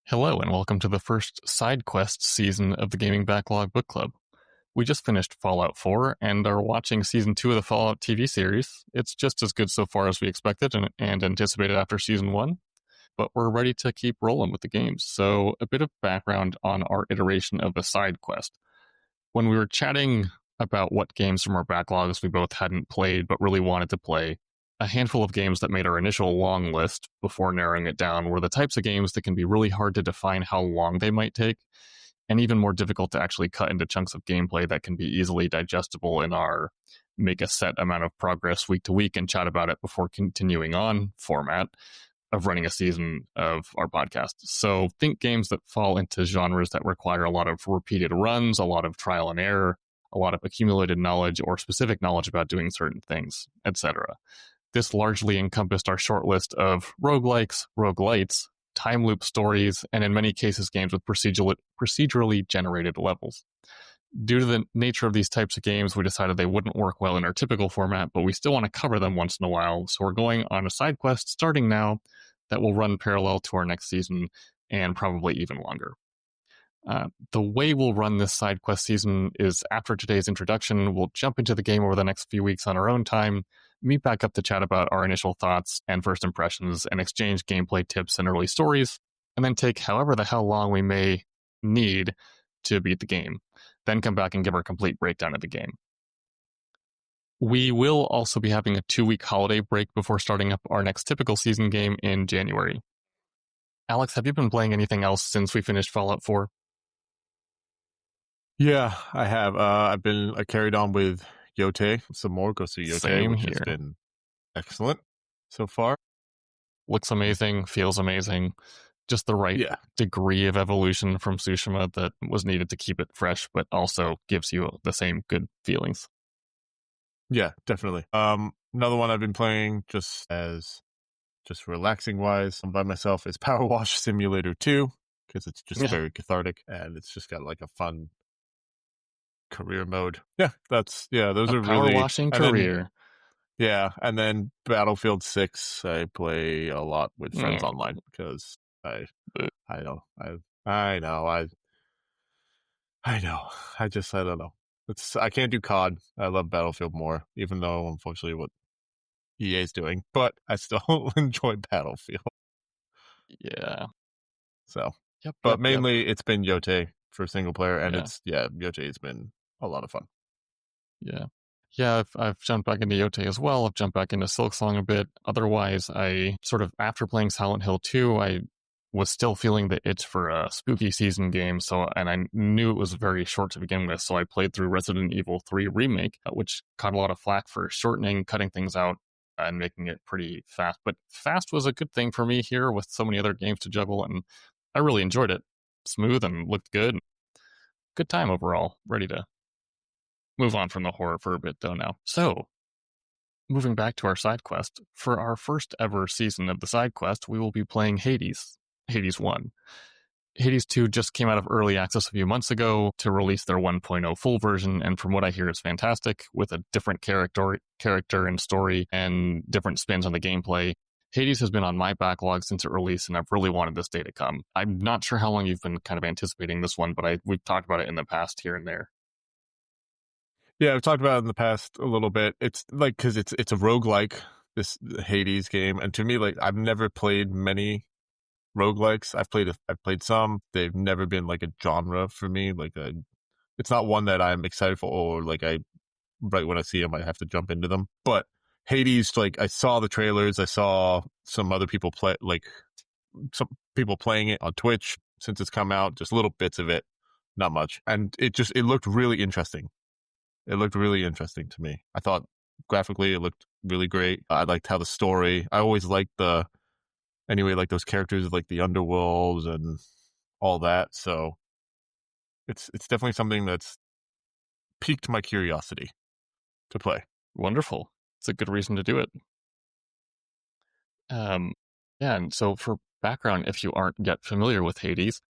Hello, and welcome to the first side quest season of the Gaming Backlog book club. We just finished Fallout 4 and are watching season 2 of the Fallout TV series. It's just as good so far as we expected and anticipated after season 1, but we're ready to keep rolling with the games. So, a bit of background on our iteration of the side quest. When we were chatting about what games from our backlogs we both hadn't played but really wanted to play, a handful of games that made our initial long list before narrowing it down were the types of games that can be really hard to define how long they might take, and even more difficult to actually cut into chunks of gameplay that can be easily digestible in our make a set amount of progress week to week and chat about it before continuing on format of running a season of our podcast. So think games that fall into genres that require a lot of repeated runs, a lot of trial and error, a lot of accumulated knowledge or specific knowledge about doing certain things, etc. This largely encompassed our short list of roguelikes, roguelites, time loop stories, and in many cases games with procedurally generated levels. Due to the nature of these types of games, we decided they wouldn't work well in our typical format, but we still want to cover them once in a while, so we're going on a side quest starting now that will run parallel to our next season and probably even longer. The way we'll run this side quest season is after today's introduction, we'll jump into the game over the next few weeks on our own time, meet back up to chat about our initial thoughts and first impressions, and exchange gameplay tips and early stories, and then take however the hell long we may need to beat the game, then come back and give our complete breakdown of the game. We will also be having a 2-week holiday break before starting up our next typical season game in January. Alex, have you been playing anything else since we finished Fallout 4? Yeah, I have. I carried on with Yote some more. Go see Yote, Same which here. has been excellent so far. Looks amazing, feels amazing. Just the right degree of evolution from Tsushima that was needed to keep it fresh, but also gives you the same good feelings. Yeah, definitely. Another one I've been playing just relaxing wise by myself is Power Wash Simulator 2, because it's just very cathartic and it's just got like a fun career mode. Yeah, those are power really washing career. And then Battlefield 6 I play a lot with friends online because I don't know. I can't do COD. I love Battlefield more, even though unfortunately what EA is doing, but I still enjoy Battlefield. Yeah. So, but mainly it's been Yote for single player, and Yote has been a lot of fun. Yeah, I've jumped back into Yote as well. I've jumped back into Silksong a bit. Otherwise, I sort of, after playing Silent Hill 2, I was still feeling the itch for a spooky season game, and I knew it was very short to begin with, so I played through Resident Evil 3 Remake, which caught a lot of flack for shortening, cutting things out, and making it pretty fast. But fast was a good thing for me here with so many other games to juggle, and I really enjoyed it. Smooth and looked good. Good time overall. Ready to move on from the horror for a bit, though, now. So, moving back to our side quest, for our first ever season of the side quest, we will be playing Hades 1. Hades 2 just came out of early access a few months ago to release their 1.0 full version, and from what I hear, it's fantastic, with a different character and story and different spins on the gameplay. Hades has been on my backlog since it released, and I've really wanted this day to come. I'm not sure how long you've been kind of anticipating this one, but we've talked about it in the past here and there. Yeah, I've talked about it in the past a little bit. It's like, because it's a roguelike, this Hades game, and to me, like, I've never played many roguelikes. I've played some. They've never been like a genre for me. It's not one that I'm excited for, or like right when I see them, I have to jump into them. But Hades, like, I saw the trailers. I saw some other people some people playing it on Twitch since it's come out, just little bits of it, not much. And it looked really interesting. It looked really interesting to me. I thought graphically it looked really great. I liked how the story, I always liked like those characters of like the Underworld and all that. So it's definitely something that's piqued my curiosity to play. Wonderful. It's a good reason to do it. And so for background, if you aren't yet familiar with Hades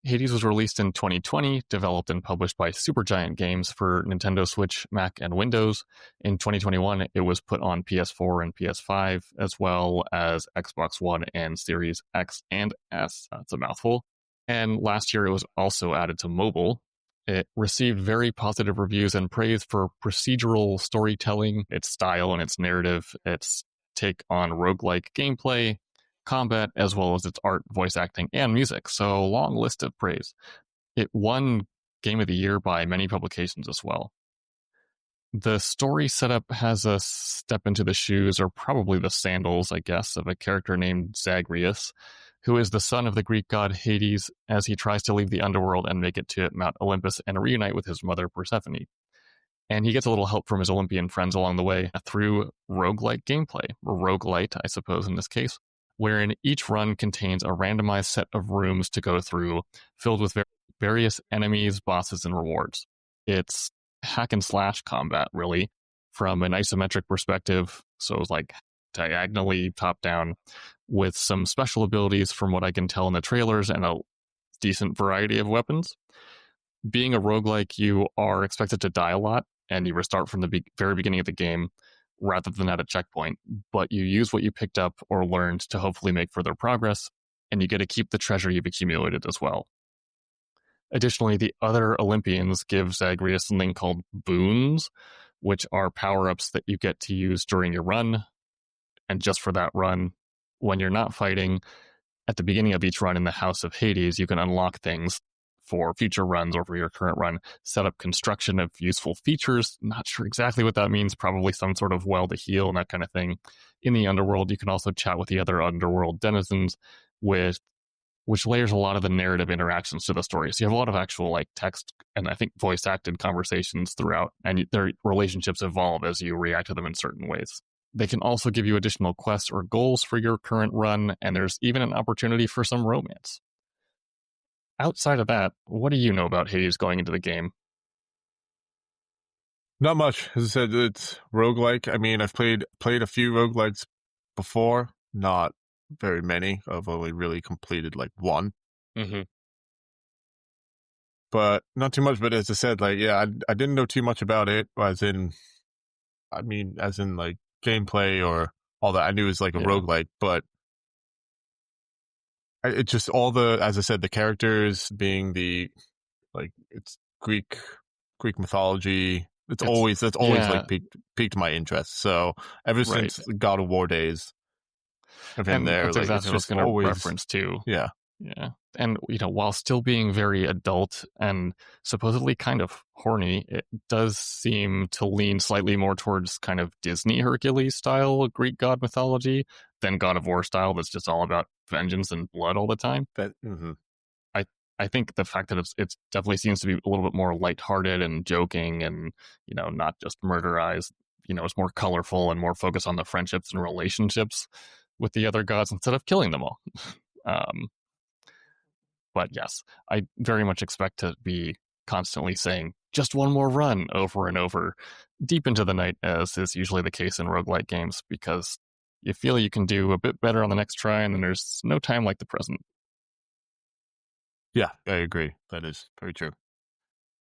was released in 2020, developed and published by Supergiant Games for Nintendo Switch, Mac, and Windows. In 2021, it was put on PS4 and PS5, as well as Xbox One and Series X and S. It's a mouthful. And last year, it was also added to mobile. It received very positive reviews and praise for procedural storytelling, its style and its narrative, its take on roguelike gameplay, combat, as well as its art, voice acting, and music. So, long list of praise. It won Game of the Year by many publications as well. The story setup has us step into the shoes, or probably the sandals, I guess, of a character named Zagreus, who is the son of the Greek god Hades, as he tries to leave the underworld and make it to Mount Olympus and reunite with his mother Persephone. And he gets a little help from his Olympian friends along the way through roguelike gameplay, or roguelite, I suppose, in this case, wherein each run contains a randomized set of rooms to go through, filled with various enemies, bosses, and rewards. It's hack and slash combat, really, from an isometric perspective. So it's like diagonally top down, with some special abilities from what I can tell in the trailers and a decent variety of weapons. Being a roguelike, you are expected to die a lot, and you restart from the very beginning of the game rather than at a checkpoint, but you use what you picked up or learned to hopefully make further progress, and you get to keep the treasure you've accumulated as well. Additionally, the other Olympians give Zagreus something called boons, which are power-ups that you get to use during your run, and just for that run. When you're not fighting, at the beginning of each run in the House of Hades, you can unlock things for future runs or for your current run, set up construction of useful features. Not sure exactly what that means, probably some sort of well to heal and that kind of thing. In the Underworld, you can also chat with the other Underworld denizens, which layers a lot of the narrative interactions to the story. So you have a lot of actual like text and I think voice acted conversations throughout, and their relationships evolve as you react to them in certain ways. They can also give you additional quests or goals for your current run, and there's even an opportunity for some romance. Outside of that, what do you know about Hades going into the game? Not much. As I said, it's roguelike. I mean, I've played a few roguelikes before, not very many. I've only really completed like one. Mm-hmm. But not too much. But as I said, like, yeah, I didn't know too much about it, as in like gameplay or all that. I knew it was like a roguelike, but it just as I said, the characters being it's Greek mythology. That's always like piqued my interest. So ever since God of War days of him, there, that's like, exactly what I was going to reference too. Yeah. And while still being very adult and supposedly kind of horny, it does seem to lean slightly more towards kind of Disney Hercules style Greek god mythology than God of War style. That's just all about vengeance and blood all the time. I think the fact that it definitely seems to be a little bit more lighthearted and joking, and not just murderized. It's more colorful and more focused on the friendships and relationships with the other gods instead of killing them all. But yes, I very much expect to be constantly saying just one more run over and over deep into the night, as is usually the case in roguelike games, because you feel you can do a bit better on the next try, and then there's no time like the present. Yeah, I agree. That is very true.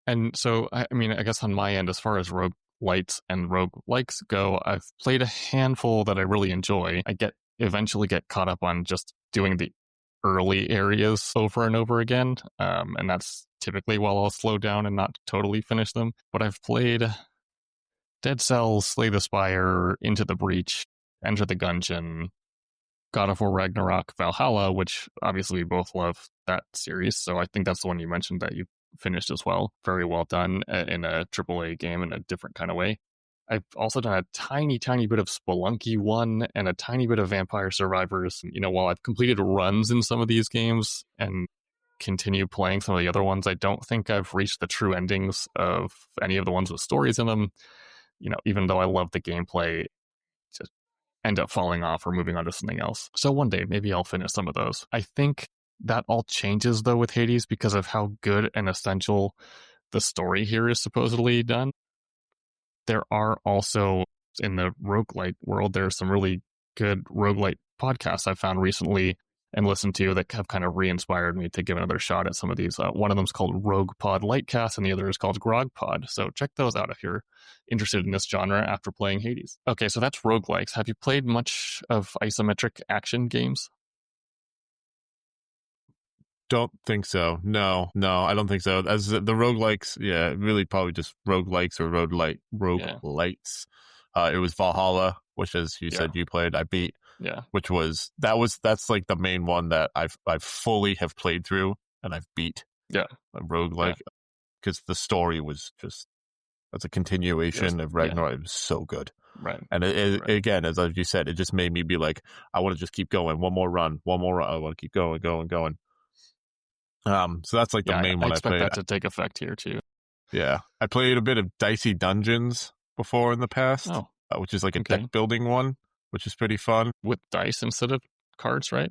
And so, I mean, I guess on my end, as far as roguelites and roguelikes go, I've played a handful that I really enjoy. I eventually get caught up on just doing the early areas over and over again, and that's typically while I'll slow down and not totally finish them. But I've played Dead Cells, Slay the Spire, Into the Breach, Enter the Gungeon, God of War Ragnarok, Valhalla, which obviously we both love that series, so I think that's the one you mentioned that you finished as well. Very well done in a AAA game in a different kind of way. I've also done a tiny, tiny bit of Spelunky 1 and a tiny bit of Vampire Survivors. While I've completed runs in some of these games and continue playing some of the other ones, I don't think I've reached the true endings of any of the ones with stories in them. Even though I love the gameplay, just end up falling off or moving on to something else. So one day, maybe I'll finish some of those. I think that all changes, though, with Hades because of how good and essential the story here is supposedly done. There are also, in the roguelite world, there's some really good roguelite podcasts I've found recently and listened to that have kind of re-inspired me to give another shot at some of these. One of them is called Rogue Pod Lightcast, and the other is called Grog Pod. So check those out if you're interested in this genre after playing Hades. Okay, so that's roguelikes. Have you played much of isometric action games? don't think so. No, I don't think so. As the roguelikes, yeah, really probably just roguelikes or roguelites. It was Valhalla, which, as you said, you played. I beat. Yeah. That's like the main one that I've fully have played through and I've beat. Yeah. A roguelike, because the story was just, that's a continuation of Ragnarok. It was so good. Right. And again, as you said, it just made me be like, I want to just keep going. One more run. I want to keep going. So that's like the main one I played. I expect that to take effect here too. Yeah. I played a bit of Dicey Dungeons before in the past, which is like a deck building one, which is pretty fun. With dice instead of cards, right?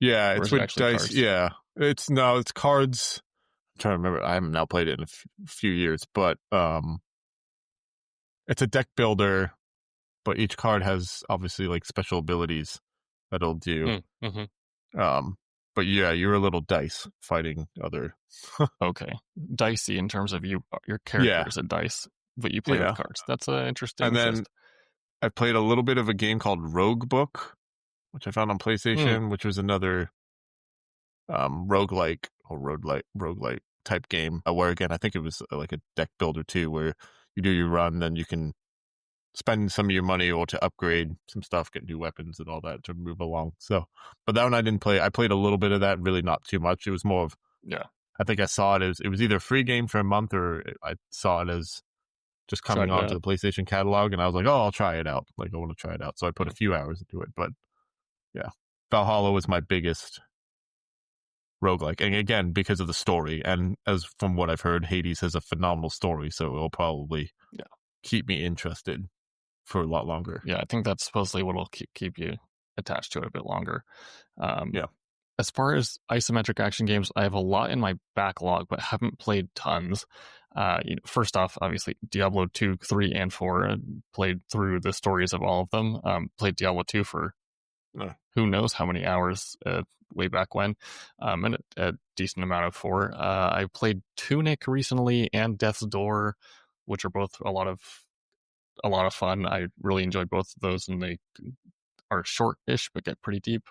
Yeah, or it's with dice. Cards? Yeah. It's cards. I'm trying to remember. I haven't now played it in a few years, but it's a deck builder, but each card has obviously like special abilities that it'll do. But yeah, you're a little dice fighting other. Okay, dicey in terms of your character is a dice, but you play with cards. That's interesting. And then I played a little bit of a game called Rogue Book, which I found on PlayStation, which was another roguelike or roguelite type game. Where again, I think it was like a deck builder too, where you do your run, then you can spend some of your money or to upgrade some stuff, get new weapons and all that to move along. So, but that one I didn't play. I played a little bit of that, really not too much. It was more of, I think I saw it as, it was either a free game for a month or I saw it as just coming onto the PlayStation catalog, and I was like, oh, I'll try it out. Like, I want to try it out. So I put a few hours into it, but yeah. Valhalla was my biggest roguelike. And again, because of the story, and as from what I've heard, Hades has a phenomenal story, so it'll probably keep me interested for a lot longer. Yeah, I think that's supposedly what will keep you attached to it a bit longer. As far as isometric action games, I have a lot in my backlog, but haven't played tons. First off, obviously, Diablo 2, 3, and 4. Played through the stories of all of them. Played Diablo 2 for who knows how many hours way back when, and a decent amount of 4. I played Tunic recently and Death's Door, which are both a lot of fun. I really enjoyed both of those, and they are short-ish but get pretty deep.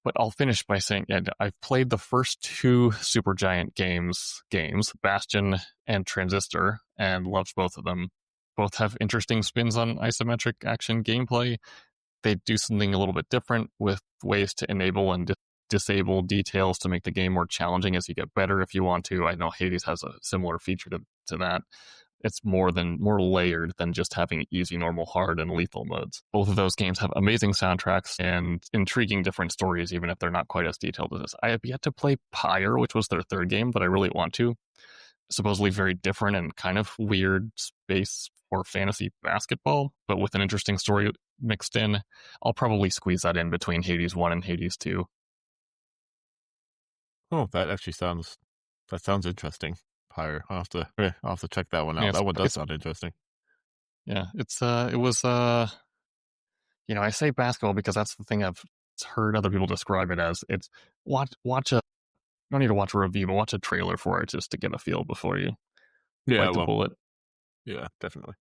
But I'll finish by saying, I've played the first 2 Supergiant Games, Bastion and Transistor, and loved both of them. Both have interesting spins on isometric action gameplay. They do something a little bit different with ways to enable and disable details to make the game more challenging as you get better if you want to. I know Hades has a similar feature to that. It's more layered than just having easy, normal, hard, and lethal modes. Both of those games have amazing soundtracks and intriguing different stories, even if they're not quite as detailed as this. I have yet to play Pyre, which was their third game, but I really want to. Supposedly very different and kind of weird space or fantasy basketball, but with an interesting story mixed in. I'll probably squeeze that in between Hades 1 and Hades 2. Oh, that actually sounds interesting. Pyre. I'll have to check that one out. That one does sound interesting. Yeah, it was I say basketball because that's the thing I've heard other people describe it as. It's watch a, you don't need to watch a review, but watch a trailer for it just to get a feel before you bite the bullet. Yeah, definitely.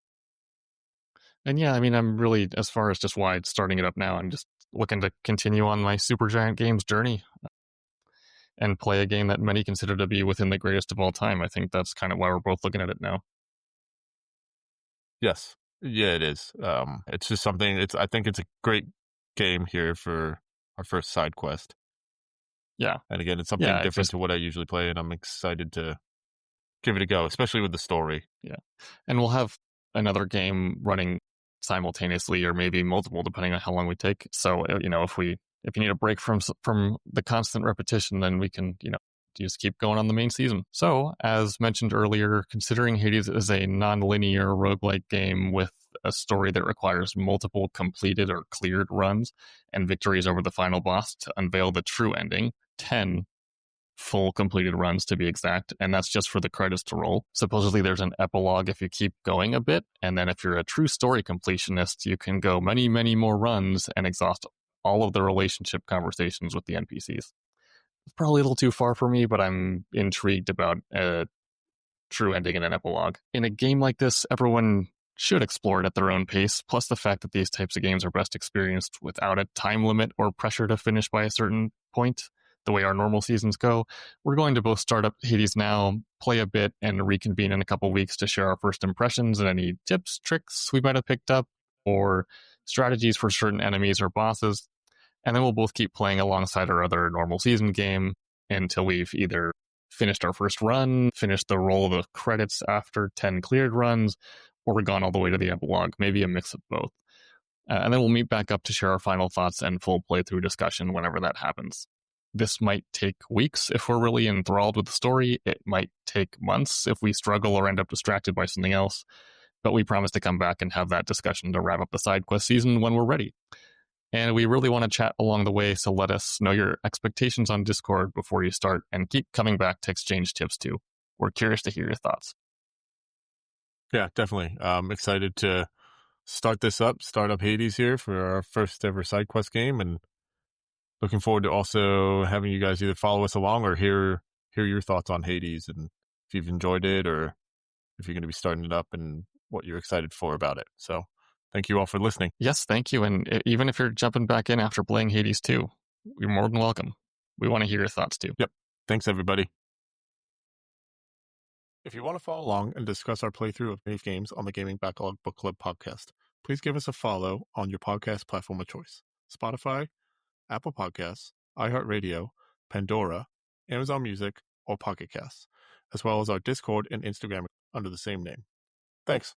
And yeah, I mean, I'm really, as far as just why it's starting it up now, I'm just looking to continue on my Supergiant Games journey and play a game that many consider to be within the greatest of all time. I think that's kind of why we're both looking at it now. Yes. Yeah, it is. It's just something, I think it's a great game here for our first side quest. Yeah. And again, it's something different to what I usually play, and I'm excited to give it a go, especially with the story. Yeah. And we'll have another game running simultaneously, or maybe multiple, depending on how long we take. So, if you need a break from the constant repetition, then we can, just keep going on the main season. So, as mentioned earlier, considering Hades is a non-linear roguelike game with a story that requires multiple completed or cleared runs and victories over the final boss to unveil the true ending, 10 full completed runs to be exact, and that's just for the credits to roll. Supposedly there's an epilogue if you keep going a bit, and then if you're a true story completionist, you can go many, many more runs and exhaust all of the relationship conversations with the NPCs. It's probably a little too far for me, but I'm intrigued about a true ending and an epilogue. In a game like this, everyone should explore it at their own pace, plus the fact that these types of games are best experienced without a time limit or pressure to finish by a certain point, the way our normal seasons go. We're going to both start up Hades now, play a bit, and reconvene in a couple weeks to share our first impressions and any tips, tricks we might have picked up, or strategies for certain enemies or bosses. And then we'll both keep playing alongside our other normal season game until we've either finished our first run, finished the roll of the credits after 10 cleared runs, or we're gone all the way to the epilogue, maybe a mix of both. And then we'll meet back up to share our final thoughts and full playthrough discussion whenever that happens. This might take weeks if we're really enthralled with the story. It might take months if we struggle or end up distracted by something else. But we promise to come back and have that discussion to wrap up the side quest season when we're ready. And we really want to chat along the way, so let us know your expectations on Discord before you start, and keep coming back to exchange tips too. We're curious to hear your thoughts. Yeah, definitely. I'm excited to start up Hades here for our first ever side quest game, and looking forward to also having you guys either follow us along or hear your thoughts on Hades, and if you've enjoyed it or if you're going to be starting it up and what you're excited for about it. So thank you all for listening. Yes, thank you. And even if you're jumping back in after playing Hades 2, you're more than welcome. We want to hear your thoughts too. Yep. Thanks, everybody. If you want to follow along and discuss our playthrough of Nave Games on the Gaming Backlog Book Club podcast, please give us a follow on your podcast platform of choice: Spotify, Apple Podcasts, iHeartRadio, Pandora, Amazon Music, or Pocket Casts, as well as our Discord and Instagram under the same name. Thanks.